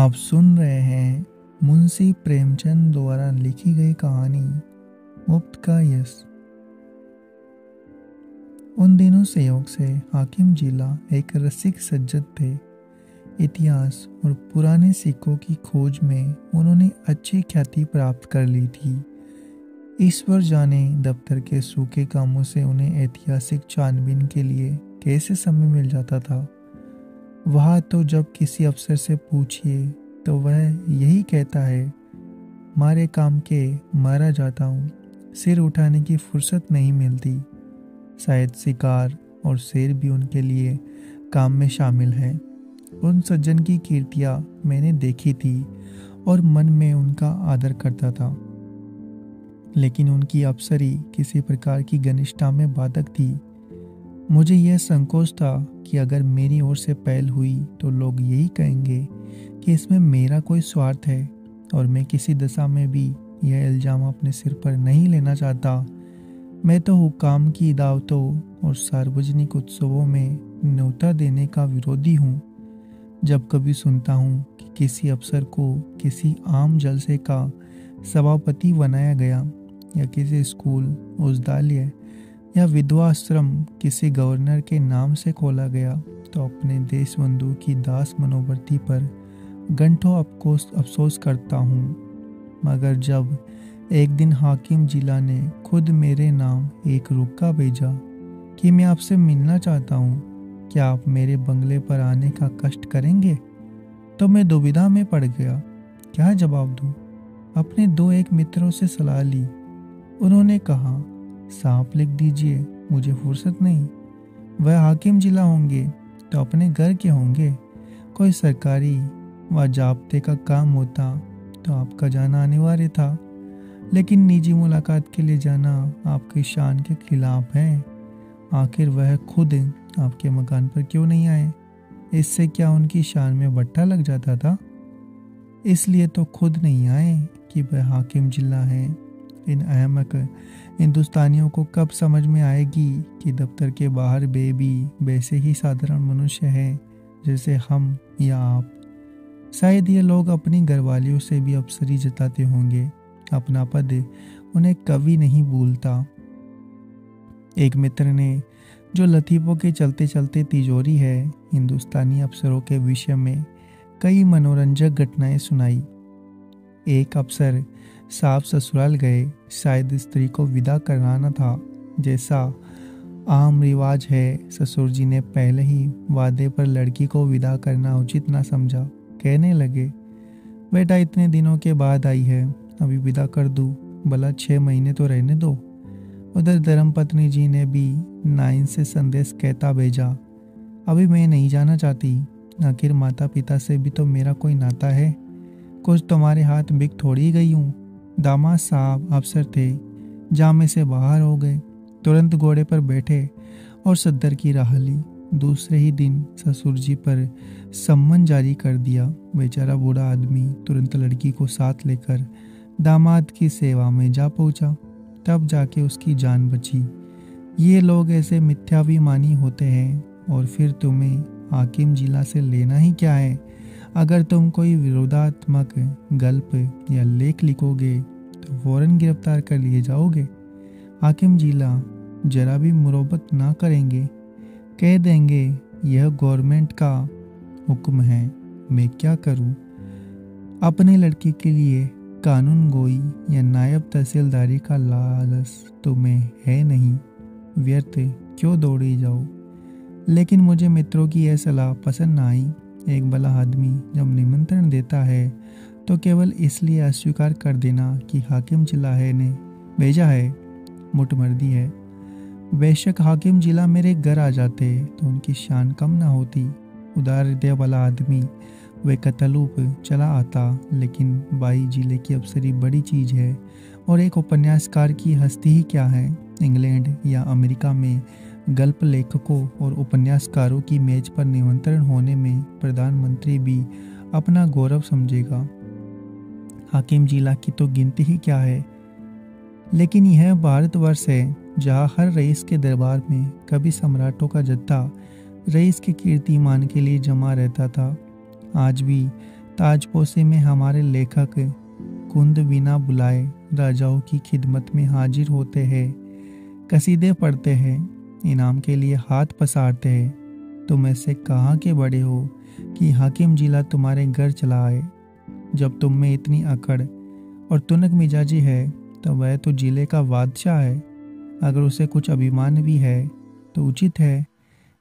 आप सुन रहे हैं मुंशी प्रेमचंद द्वारा लिखी गई कहानी मुफ्त का यश। उन दिनों संयोग से हाकिम जिला एक रसिक सज्जन थे। इतिहास और पुराने सिक्कों की खोज में उन्होंने अच्छी ख्याति प्राप्त कर ली थी। ईश्वर जाने दफ्तर के सूखे कामों से उन्हें ऐतिहासिक छानबीन के लिए कैसे समय मिल जाता था। वह तो जब किसी अफसर से पूछिए तो वह यही कहता है, मारे काम के मारा जाता हूँ, सिर उठाने की फुर्सत नहीं मिलती। शायद शिकार और शेर भी उनके लिए काम में शामिल है। उन सज्जन की कीर्तियाँ मैंने देखी थी और मन में उनका आदर करता था, लेकिन उनकी अफसरी किसी प्रकार की घनिष्ठता में बाधक थी। मुझे यह संकोच था कि अगर मेरी ओर से पहल हुई तो लोग यही कहेंगे कि इसमें मेरा कोई स्वार्थ है, और मैं किसी दशा में भी यह इल्जाम अपने सिर पर नहीं लेना चाहता। मैं तो हुक्काम की दावतों और सार्वजनिक उत्सवों में न्योता देने का विरोधी हूँ। जब कभी सुनता हूँ कि किसी अफसर को किसी आम जलसे का सभापति बनाया गया या किसी स्कूल, औषधालय या विधवा आश्रम किसी गवर्नर के नाम से खोला गया, तो अपने देशबंधु की दास मनोवृत्ति पर घंटों अफसोस करता हूँ। मगर जब एक दिन हाकिम जिला ने खुद मेरे नाम एक रुक्का भेजा कि मैं आपसे मिलना चाहता हूँ, क्या आप मेरे बंगले पर आने का कष्ट करेंगे, तो मैं दुविधा में पड़ गया। क्या जवाब दूँ? अपने दो एक मित्रों से सलाह ली। उन्होंने कहा, सांप लिख दीजिए, मुझे फुर्सत नहीं। वह हाकिम जिला होंगे तो अपने घर के होंगे। कोई सरकारी व जाब्ते का काम होता तो आपका जाना अनिवार्य था, लेकिन निजी मुलाकात के लिए जाना आपकी शान के खिलाफ है। आखिर वह खुद आपके मकान पर क्यों नहीं आए? इससे क्या उनकी शान में बट्टा लग जाता था? इसलिए तो खुद नहीं आए कि वह हाकिम जिला है। इन अहमक हिंदुस्तानियों को कब समझ में आएगी कि दफ्तर के बाहर भी वैसे ही साधारण मनुष्य हैं जैसे हम या आप। शायद ये लोग अपनी घरवालियों से भी अफसरी जताते होंगे। अपना पद उन्हें कभी नहीं भूलता। एक मित्र ने, जो लतीफ़ों के चलते चलते तिजोरी है, हिंदुस्तानी अफसरों के विषय में कई मनोरंजक घटनाएं सुनाई। एक अफसर साहब ससुराल गए। शायद स्त्री को विदा कराना था, जैसा आम रिवाज है। ससुर जी ने पहले ही वादे पर लड़की को विदा करना उचित ना समझा। कहने लगे, बेटा इतने दिनों के बाद आई है, अभी विदा कर दूँ, भला 6 महीने तो रहने दो। उधर धर्मपत्नी जी ने भी नाइन से संदेश कहता भेजा, अभी मैं नहीं जाना चाहती। आखिर माता पिता से भी तो मेरा कोई नाता है। कुछ तुम्हारे हाथ बिक थोड़ी गई हूँ। दामाद साहब अफसर थे, जामे से बाहर हो गए। तुरंत घोड़े पर बैठे और सद्दर की राह ली। दूसरे ही दिन ससुर जी पर सम्मन जारी कर दिया। बेचारा बूढ़ा आदमी तुरंत लड़की को साथ लेकर दामाद की सेवा में जा पहुंचा। तब जाके उसकी जान बची। ये लोग ऐसे मिथ्याभिमानी होते हैं। और फिर तुम्हें हाकिम जिला से लेना ही क्या है? अगर तुम कोई विरोधात्मक गल्प या लेख लिखोगे तो फौरन गिरफ्तार कर लिए जाओगे। हाकिम जिला जरा भी मुरब्बत ना करेंगे, कह देंगे यह गवर्नमेंट का हुक्म है, मैं क्या करूं? अपने लड़की के लिए कानून गोई या नायब तहसीलदारी का लालच तुम्हें है नहीं, व्यर्थ क्यों दौड़े जाओ। लेकिन मुझे मित्रों की यह सलाह पसंद ना आई। एक भला आदमी जब निमंत्रण देता है तो केवल इसलिए अस्वीकार कर देना कि हाकिम जिला है ने भेजा है, मुटमर्दी है। बेशक हाकिम जिला मेरे घर आ जाते तो उनकी शान कम ना होती। उदार हृदय वाला आदमी वे कतलूप चला आता, लेकिन बाई जिले की अफसरी बड़ी चीज़ है। और एक उपन्यासकार की हस्ती ही क्या है। इंग्लैंड या अमेरिका में गल्प लेखकों और उपन्यासकारों की मेज पर निमंत्रण होने में प्रधानमंत्री भी अपना गौरव समझेगा। हाकिम जिला की तो गिनती ही क्या है। लेकिन यह भारतवर्ष है जहाँ हर रईस के दरबार में कभी सम्राटों का जत्था रईस के कीर्तिमान के लिए जमा रहता था। आज भी ताजपोशी में हमारे लेखक कुंद बिना बुलाए राजाओं की खिदमत में हाजिर होते हैं, कसीदे पढ़ते हैं, इनाम के लिए हाथ पसारते हैं। तुम ऐसे कहाँ के बड़े हो कि हाकिम जिला तुम्हारे घर चला आए। जब तुम में इतनी अकड़ और तुनक मिजाजी है तो वह तो जिले का बादशाह है। अगर उसे कुछ अभिमान भी है तो उचित है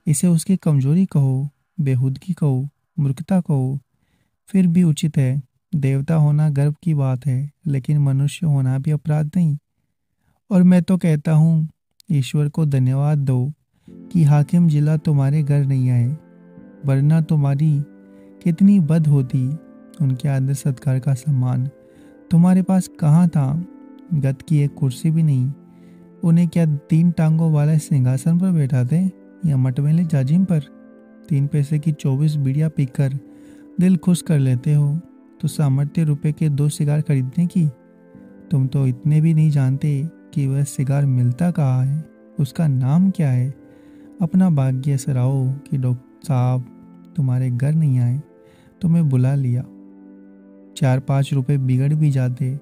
इसे उसकी कमजोरी कहो, बेहुदगी कहो, मूर्खता कहो, फिर भी उचित है। देवता होना गर्व की बात है, लेकिन मनुष्य होना भी अपराध नहीं। और मैं तो कहता हूँ ईश्वर को धन्यवाद दो कि हाकिम जिला तुम्हारे घर नहीं आए, वरना तुम्हारी कितनी बद होती। उनके आदर सत्कार का सम्मान तुम्हारे पास कहाँ था? गद की एक कुर्सी भी नहीं। उन्हें क्या 3 टांगों वाले सिंहासन पर बैठाते या मटमैले जाजिम पर? 3 पैसे की 24 बीड़ियाँ पीकर दिल खुश कर लेते हो तो सामर्थ्य रुपए के 2 सिगार खरीदने की। तुम तो इतने भी नहीं जानते कि वह सिगार मिलता कहाँ है, उसका नाम क्या है। अपना भाग्य सराहो कि डॉक्टर साहब तुम्हारे घर नहीं आए, तुम्हें बुला लिया। 4-5 रुपए बिगड़ भी जाते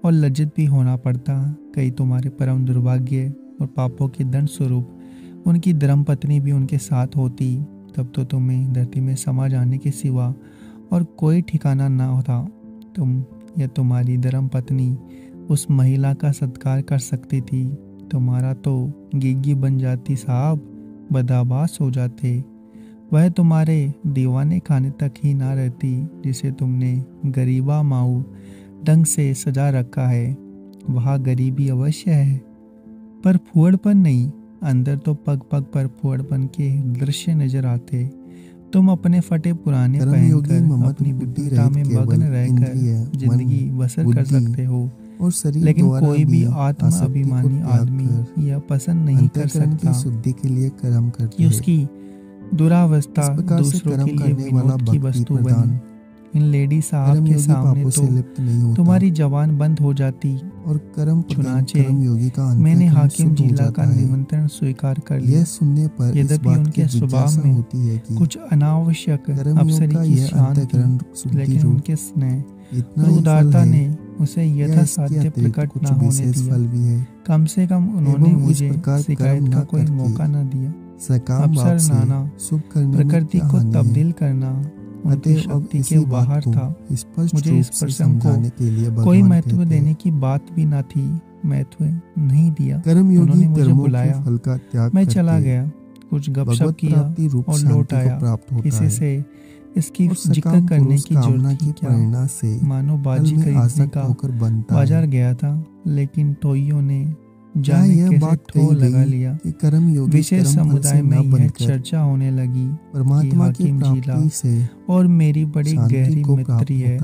और लज्जित भी होना पड़ता। कहीं तुम्हारे परम दुर्भाग्य और पापों के दंड स्वरूप उनकी धर्मपत्नी भी उनके साथ होती, तब तो तुम्हें धरती में समा जाने के सिवा और कोई ठिकाना ना होता। तुम या तुम्हारी धर्मपत्नी उस महिला का सत्कार कर सकती थी। तुम्हारा तो गिग्गी बन जाती साहब, बदाबास हो जाते। वह तुम्हारे दीवाने खाने तक ही ना रहती जिसे तुमने गरीबा माऊ ढंग से सजा रखा है। वहाँ गरीबी अवश्य है पर फुहड़पन नहीं। अंदर तो पग पग पर फुहड़पन के दृश्य नजर आते। तुम अपने फटे पुराने पहनकर अपनी विद्युता में मग्न रहकर जिंदगी बसर कर सकते हो, लेकिन कोई भी आत्म अभिमानी आदमी यह पसंद नहीं कर सकता शुद्धि के लिए कर्म करते कि उसकी दुरावस्था दूसरों के लिए विनोद की वस्तु बनी। इन लेडी साहब के सामने तो तुम्हारी जबान बंद हो जाती। और कर्म चुनाचे योगी का मैंने हाकिम जिला का निमंत्रण स्वीकार कर लिया। यह सुनने पर यद्यपि उनके स्वभाव में होती है कि कुछ अनावश्यक अफसरी की शान थी, लेकिन उनके स्नेह और उदारता ने उसे यथासाध्य प्रकट न होने दिया। कम से कम उन्होंने मुझे शिकायत का कोई मौका न दिया। अफसर नाना प्रकृति को तब्दील करना उनकी शक्ति के बाहर था। मुझे इस प्रसंग को कोई महत्व देने की बात भी न थी। महत्व नहीं दिया। उन्होंने मुझे बुलाया, मैं चला गया, कुछ गपशप किया और लौट आया। किसी से इसकी जिक्र करने की जरूरत ही क्या। मानो बाजी खरीदने का बाजार गया था, लेकिन टोइयों ने जाने कैसे ठो लगा लिया। विशेष समुदाय में यह चर्चा होने लगी कि हाकिम जिला और मेरी बड़ी गहरी मित्री है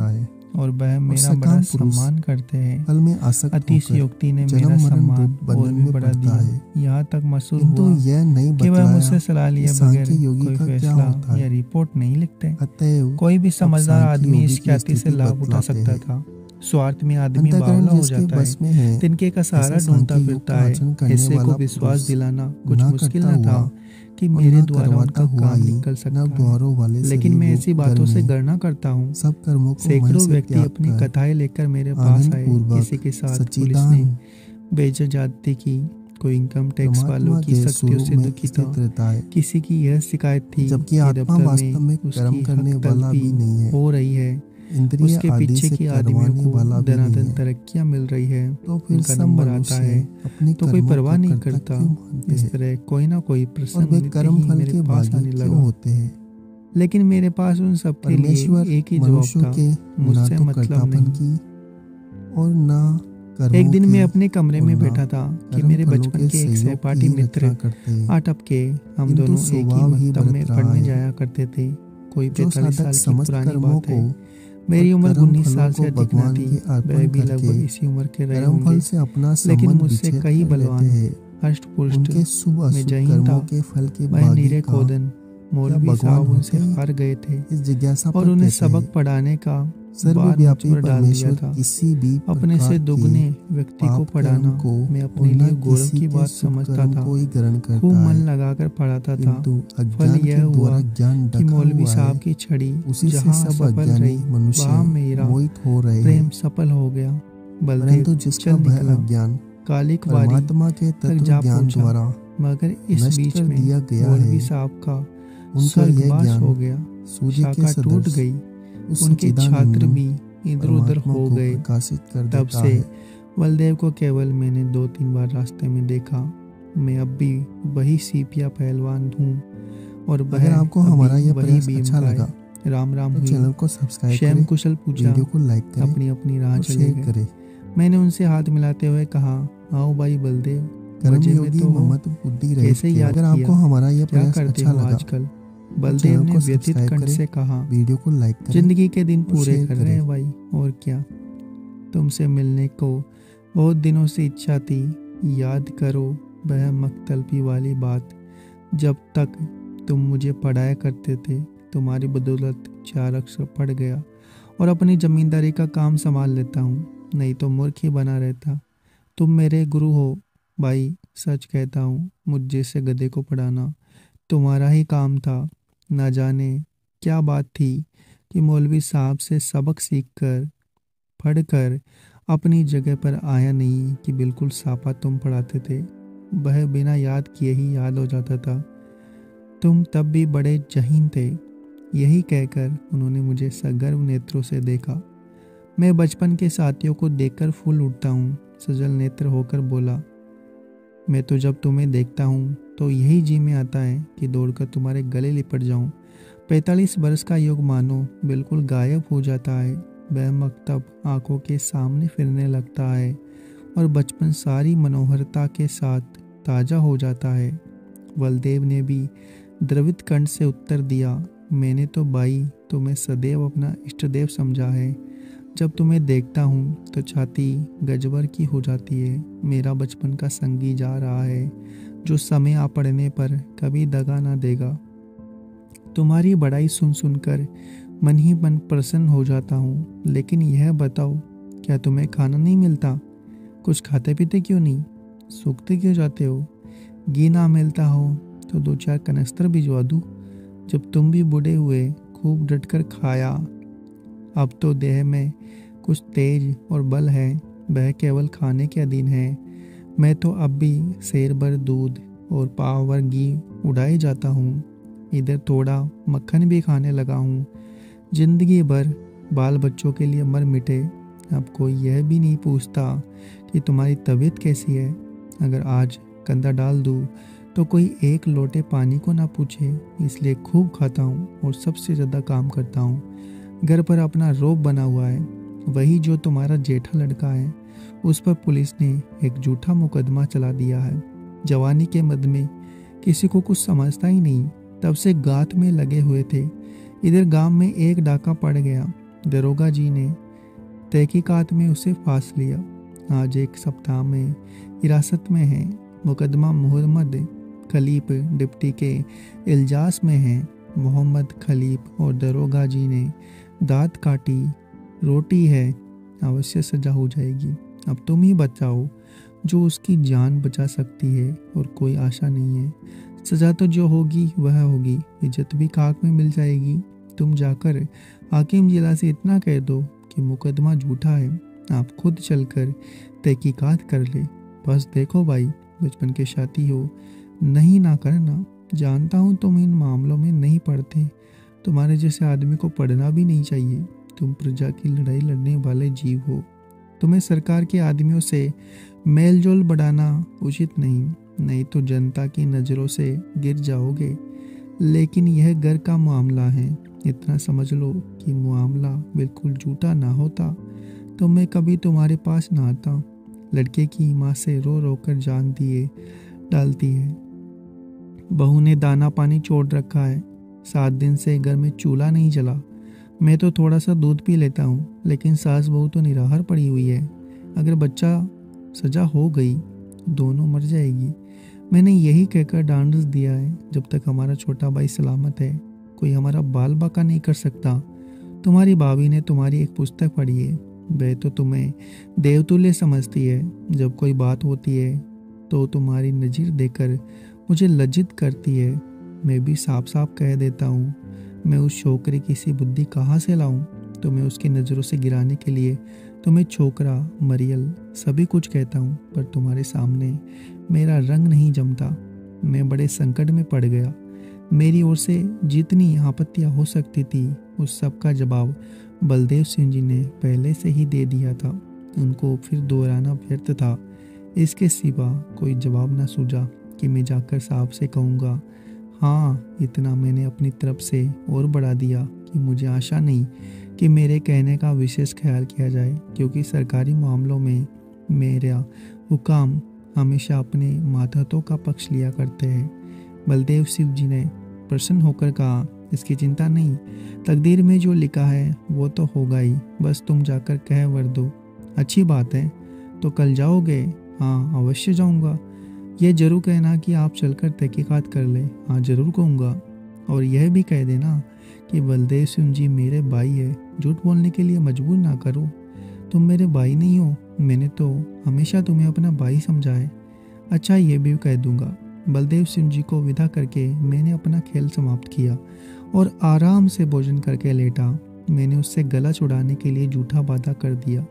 और वह मेरा बड़ा सम्मान करते हैं। अतिशयोक्ति ने मेरा सम्मान और भी बढ़ा दिया। यहाँ तक मशहूर हुआ कि वह मुझसे सलाह लिए बगैर कोई फैसला या रिपोर्ट नहीं लिखते। कोई भी समझदार आदमी इस ख्याति से लाभ उठा सकता था। स्वार्थ में आदमी बावला हो जाता है, तिनके का सहारा ढूंढता फिरता है। ऐसे को विश्वास दिलाना कुछ मुश्किल न था कि मेरे द्वारा उनका काम निकल सकता है, लेकिन मैं ऐसी बातों से गणना करता हूँ। सैकड़ों व्यक्ति अपनी कथाएं लेकर मेरे पास आए। किसी के साथ पुलिस ने बेइज्जत जाति की, कोई इनकम टैक्स वालों की सख्तियों से दुखी था। किसी की यह शिकायत थी कि दफ्तर में उसकी हक हो रही है, उसके पीछे की आदमियों को दनादन तरक्कियां मिल रही है, तो फिर उनका नंबर आता है तो कोई परवाह नहीं करता। इस तरह कोई ना कोई प्रसंग मेरे पास आने लगा। लेकिन मेरे पास उन सब के लिए एक ही जवाब था, मुझसे मतलब नहीं। और ना एक दिन मैं अपने कमरे में बैठा था कि मेरे बचपन के एक सहपाठी मित्र आटप के, हम दोनों एक ही मकतब में पढ़ने जाया करते थे। कोई 45 साल की पुरानी बात है। मेरी उम्र 19 साल से अधिक न थी। वह भी लगभग इसी उम्र के रहे होंगे, लेकिन मुझसे कई बलवान, हष्ट पुष्ट में जहीन था। वह नीरे खोदन मौलवी साहब उनसे हार गए थे और उन्हें सबक पढ़ाने का सर्वव्यापी पर डाल दिया परमेश्वर था। किसी भी अपने से प्रकार दुगने के व्यक्ति को पाप पढ़ाना कर्म को मैं और अपने न लिए गौरव किसी की के बात शुभ समझता कर्म था। को ही ग्रहण खूब करता मन है, लगाकर पढ़ाता था। किंतु फल अज्ञान यह के हुआ द्वारा ज्ञान कि ढका मौलवी हुआ साहब है। की छड़ी उसी से जहाँ सब सफल अज्ञानी रही मनुष्य वहाँ मेरा मोहित हो रहे प्रेम हैं, सफल हो गया। बलदेव परंतु जिसका चल भय निकला, अज्ञान कालिकवारी परमात्मा के तक तत्व जा ज्ञान पहुंचा। द्वारा मगर इस नष्ट बीच कर में दिया गया मौलवी है। साहब का उनका यह स्वर्गवास ज्ञान हो गया। सूर्य के शाखा टूट सदृश गई। उस उनके छात्र सच्चिदानंद भी इधर उधर परमात्मा हो को गए। प्रकाशित कर तब देता से है। बलदेव को केवल मैंने 2-3 बार रास्ते में देखा। मैं अब भी वही सीपिया पहलवान हूँ और वह अगर आपको अभी हमारा यह वही प्रयास भीम अच्छा का है। लगा राम राम तो हुई। चैनल को सब्सक्राइब श्याम करें, कुशल पूछा, वीडियो को लाइक करें अपनी अपनी राह और चले शेयर गए। करें। मैंने उनसे हाथ मिलाते हुए कहा, आओ भाई बलदेव, मजे में कर्मयोगी तो हो। ममत्व बुद्धि रहित कैसे थे। याद अगर किया? आपको हमारा यह क्या प्रयास करते अच्छा हो लगा आजकल? तो बलदेव चैनल ने को व्यथित सब्सक्राइब कंठ करें, से कहा, वीडियो को लाइक करें जिंदगी के दिन और पूरे शेयर कर रहे हैं करें। भाई, और क्या। तुमसे मिलने को बहुत दिनों से इच्छा थी। याद करो वह मकतलबी वाली बात, जब तक तुम मुझे पढ़ाया करते थे। तुम्हारी बदौलत 4 अक्षर पढ़ गया और अपनी जमींदारी का काम संभाल लेता हूँ, नहीं तो मूर्ख ही बना रहता। तुम मेरे गुरु हो भाई, सच कहता हूँ। मुझ जैसे गधे को पढ़ाना तुम्हारा ही काम था। ना जाने क्या बात थी कि मौलवी साहब से सबक सीखकर पढ़कर अपनी जगह पर आया नहीं कि बिल्कुल सापा तुम पढ़ाते थे। वह बिना याद किए ही याद हो जाता था। तुम तब भी बड़े जहीन थे। यही कहकर उन्होंने मुझे सगर्व नेत्रों से देखा। मैं बचपन के साथियों को देखकर फूल उठता हूँ। सजल नेत्र होकर बोला, मैं तो जब तुम्हें देखता हूँ तो यही जी में आता है कि दौड़कर तुम्हारे गले लिपट जाऊँ। 45 वर्ष का युग मानो बिल्कुल गायब हो जाता है। वह मकतब आंखों के सामने फिरने लगता है और बचपन सारी मनोहरता के साथ ताज़ा हो जाता है। बलदेव ने भी द्रवित कंठ से उत्तर दिया, मैंने तो भाई तुम्हें सदैव अपना इष्टदेव समझा है। जब तुम्हें देखता हूँ तो छाती गजबर की हो जाती है। मेरा बचपन का संगी जा रहा है, जो समय आ पड़ने पर कभी दगा ना देगा। तुम्हारी बड़ाई सुन सुनकर मन ही मन प्रसन्न हो जाता हूँ। लेकिन यह बताओ, क्या तुम्हें खाना नहीं मिलता? कुछ खाते पीते क्यों नहीं? सूखते क्यों जाते हो? घी ना मिलता हो तो 2-4 कनस्तर भिजवा दूँ? जब तुम भी बूढ़े हुए खूब डटकर खाया। अब तो देह में कुछ तेज और बल है, वह केवल खाने के अधीन है। मैं तो अब भी शेर भर दूध और पाव भर घी उड़ाए जाता हूँ। इधर थोड़ा मक्खन भी खाने लगा हूँ। जिंदगी भर बाल बच्चों के लिए मर मिटे। अब कोई यह भी नहीं पूछता कि तुम्हारी तबीयत कैसी है। अगर आज कंधा डाल दूँ तो कोई एक लोटे पानी को ना पूछे। इसलिए खूब खाता हूँ और सबसे ज़्यादा काम करता हूँ। घर पर अपना रोब बना हुआ है, वही जो तुम्हारा जेठा लड़का है। उस पर पुलिस ने एक झूठा मुकदमा चला दिया है। जवानी के मद में किसी को कुछ समझता ही नहीं, तब से गात में लगे हुए थे। इधर गांव में एक डाका पड़ गया। दरोगा जी ने तहकीकात में उसे फांस लिया। आज 1 सप्ताह में हिरासत में है। मुकदमा मोहम्मद खलीफ डिप्टी के इल्जास में है। मोहम्मद खलीफ और दरोगा जी ने दांत काटी, रोटी है, अवश्य सजा हो जाएगी। अब तुम ही बचाओ जो उसकी जान बचा सकती है, और कोई आशा नहीं है। सजा तो जो होगी वह होगी, इज्जत भी खाक में मिल जाएगी। तुम जाकर हाकिम जिला से इतना कह दो कि मुकदमा झूठा है। आप खुद चलकर तहकीकात कर ले। बस देखो भाई, बचपन के साथी हो, नहीं ना करना। जानता हूँ तुम इन मामलों में नहीं पढ़ते। तुम्हारे जैसे आदमी को पढ़ना भी नहीं चाहिए। तुम प्रजा की लड़ाई लड़ने वाले जीव हो। तुम्हें सरकार के आदमियों से मेलजोल बढ़ाना उचित नहीं तो जनता की नज़रों से गिर जाओगे। लेकिन यह घर का मामला है। इतना समझ लो कि मामला बिल्कुल झूठा ना होता तो मैं कभी तुम्हारे पास ना आता। लड़के की माँ से रो रो कर जान दिए डालती है। बहू ने दाना पानी छोड़ रखा है। 7 दिन से घर में चूल्हा नहीं जला। मैं तो थोड़ा सा दूध पी लेता हूँ, लेकिन सास बहू तो निराहार पड़ी हुई है। अगर बच्चा सजा हो गई दोनों मर जाएगी। मैंने यही कहकर डांडस दिया है, जब तक हमारा छोटा भाई सलामत है कोई हमारा बाल बाका नहीं कर सकता। तुम्हारी भाभी ने तुम्हारी एक पुस्तक पढ़ी है, वह तो तुम्हें देवतुल्य समझती है। जब कोई बात होती है तो तुम्हारी नज़र देकर मुझे लज्जित करती है। मैं भी साफ साफ कह देता हूँ, मैं उस छोकरी की सी बुद्धि कहाँ से लाऊं? तुम्हें उसकी नज़रों से गिराने के लिए तुम्हें छोकरा, मरियल सभी कुछ कहता हूँ, पर तुम्हारे सामने मेरा रंग नहीं जमता। मैं बड़े संकट में पड़ गया। मेरी ओर से जितनी आपत्तियाँ हो सकती थी उस सब का जवाब बलदेव सिंह जी ने पहले से ही दे दिया था। उनको फिर दोहराना व्यर्थ था। इसके सिवा कोई जवाब न सूझा कि मैं जाकर साहब से कहूँगा। हाँ, इतना मैंने अपनी तरफ से और बढ़ा दिया कि मुझे आशा नहीं कि मेरे कहने का विशेष ख्याल किया जाए, क्योंकि सरकारी मामलों में मेरा हुकाम हमेशा अपने मातहतों का पक्ष लिया करते हैं। बलदेव सिंह जी ने प्रसन्न होकर कहा, इसकी चिंता नहीं, तकदीर में जो लिखा है वो तो होगा ही, बस तुम जाकर कह वर दो। अच्छी बात है, तो कल जाओगे? हाँ, अवश्य जाऊंगा। यह जरूर कहना कि आप चलकर तहकीकात कर ले। हाँ, जरूर कहूँगा। और यह भी कह देना कि बलदेव सिंह जी मेरे भाई है, झूठ बोलने के लिए मजबूर ना करो। तुम मेरे भाई नहीं हो, मैंने तो हमेशा तुम्हें अपना भाई समझा है। अच्छा, ये भी कह दूंगा। बलदेव सिंह जी को विदा करके मैंने अपना खेल समाप्त किया और आराम से भोजन करके लेटा। मैंने उससे गला छुड़ाने के लिए झूठा वादा कर दिया।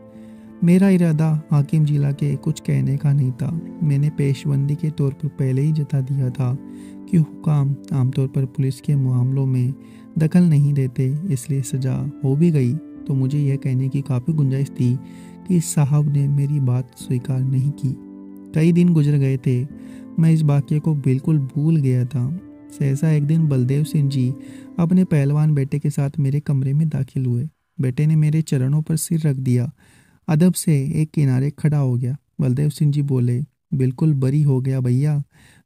मेरा इरादा हाकिम जिला के कुछ कहने का नहीं था। मैंने पेशबंदी के तौर पर पहले ही जता दिया था कि हुकाम आमतौर पर पुलिस के मामलों में दखल नहीं देते, इसलिए सजा हो भी गई तो मुझे यह कहने की काफ़ी गुंजाइश थी कि साहब ने मेरी बात स्वीकार नहीं की। कई दिन गुजर गए थे, मैं इस वाक्य को बिल्कुल भूल गया था। सहसा एक दिन बलदेव सिंह जी अपने पहलवान बेटे के साथ मेरे कमरे में दाखिल हुए। बेटे ने मेरे चरणों पर सिर रख दिया, अदब से एक किनारे खड़ा हो गया। बलदेव सिंह जी बोले, बिल्कुल बरी हो गया भैया।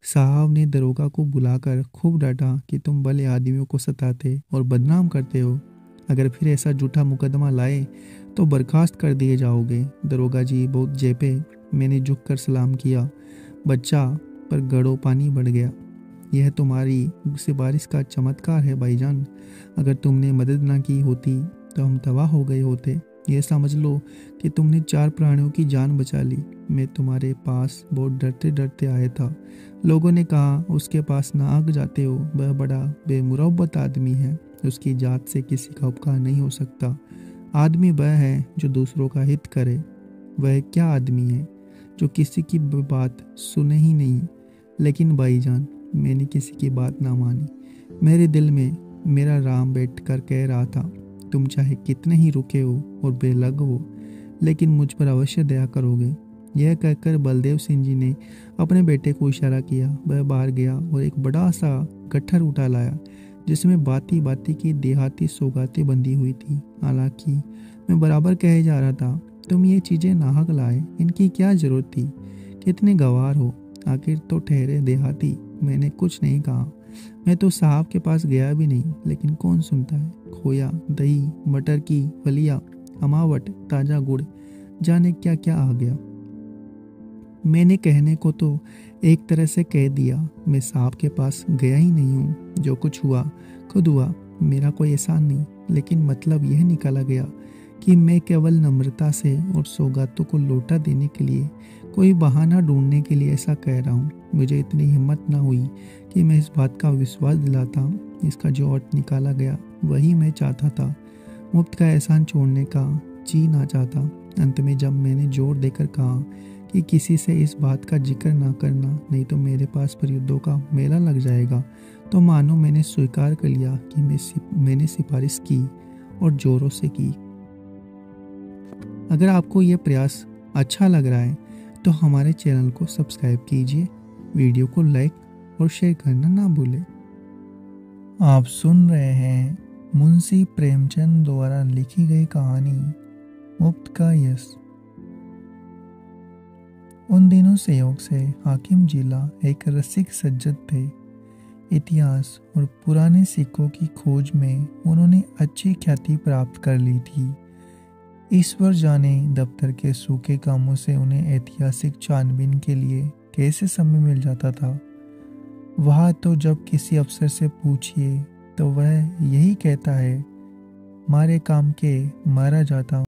साहब ने दरोगा को बुलाकर खूब डांटा कि तुम भले आदमियों को सताते और बदनाम करते हो, अगर फिर ऐसा झूठा मुकदमा लाए तो बर्खास्त कर दिए जाओगे। दरोगा जी बहुत जेपे। मैंने झुककर सलाम किया। बच्चा, पर गड़ो पानी बढ़ गया। यह तुम्हारी सिफारिश का चमत्कार है भाईजान। अगर तुमने मदद ना की होती तो हम तबाह हो गए होते। ये समझ लो कि तुमने 4 प्राणियों की जान बचा ली। मैं तुम्हारे पास बहुत डरते डरते आया था। लोगों ने कहा, उसके पास ना आग जाते हो, वह बड़ा बेमुरब्बत आदमी है, उसकी जात से किसी का उपकार नहीं हो सकता। आदमी वह है जो दूसरों का हित करे। वह क्या आदमी है जो किसी की बात सुने ही नहीं। लेकिन भाईजान, मैंने किसी की बात ना मानी। मेरे दिल में मेरा राम बैठ कर कह रहा था, तुम चाहे कितने ही रुके हो और बेलग हो, लेकिन मुझ पर अवश्य दया करोगे। यह कहकर बलदेव सिंह जी ने अपने बेटे को इशारा किया। वह बाहर गया और एक बड़ा सा गट्ठर उठा लाया, जिसमें बाती बाती की देहाती सौगातें बंधी हुई थी। हालांकि मैं बराबर कहे जा रहा था, तुम ये चीज़ें नाहक लाए, इनकी क्या जरूरत थी? कितने गवार हो, आखिर तो ठहरे देहाती। मैंने कुछ नहीं कहा। मैं तो साहब के पास गया भी नहीं, लेकिन कौन सुनता है। खोया, दही, मटर की फलियाँ, अमावट, ताज़ा गुड़, जाने क्या क्या आ गया। मैंने कहने को तो एक तरह से कह दिया। मैं साहब के पास गया ही नहीं हूँ। जो कुछ हुआ खुद हुआ, मेरा कोई एहसान नहीं। लेकिन मतलब यह निकाला गया कि मैं केवल नम्रता से और सौगातों को लौटा देने के लिए, कोई बहाना ढूंढने के लिए ऐसा कह रहा हूँ। मुझे इतनी हिम्मत ना हुई कि मैं इस बात का विश्वास दिलाता। इसका जो अर्थ निकाला गया वही मैं चाहता था। मुफ्त का एहसान छोड़ने का जी ना चाहता। अंत में जब मैंने जोर देकर कहा कि किसी से इस बात का जिक्र ना करना, नहीं तो मेरे पास पर युद्धों का मेला लग जाएगा, तो मानो मैंने स्वीकार कर लिया कि मैंने सिफारिश की और जोरों से की। अगर आपको यह प्रयास अच्छा लग रहा है तो हमारे चैनल को सब्सक्राइब कीजिए, वीडियो को लाइक और शेयर करना ना भूलें। आप सुन रहे हैं मुंशी प्रेमचंद द्वारा लिखी गई कहानी मुफ्त का यश। उन दिनों संयोग से हाकिम जिला एक रसिक सज्जन थे। इतिहास और पुराने सिक्कों की खोज में उन्होंने अच्छी ख्याति प्राप्त कर ली थी। ईश्वर जाने दफ्तर के सूखे कामों से उन्हें ऐतिहासिक छानबीन के लिए कैसे समय मिल जाता था। वहाँ तो जब किसी अफसर से पूछिए तो वह यही कहता है मारे काम के मारा जाता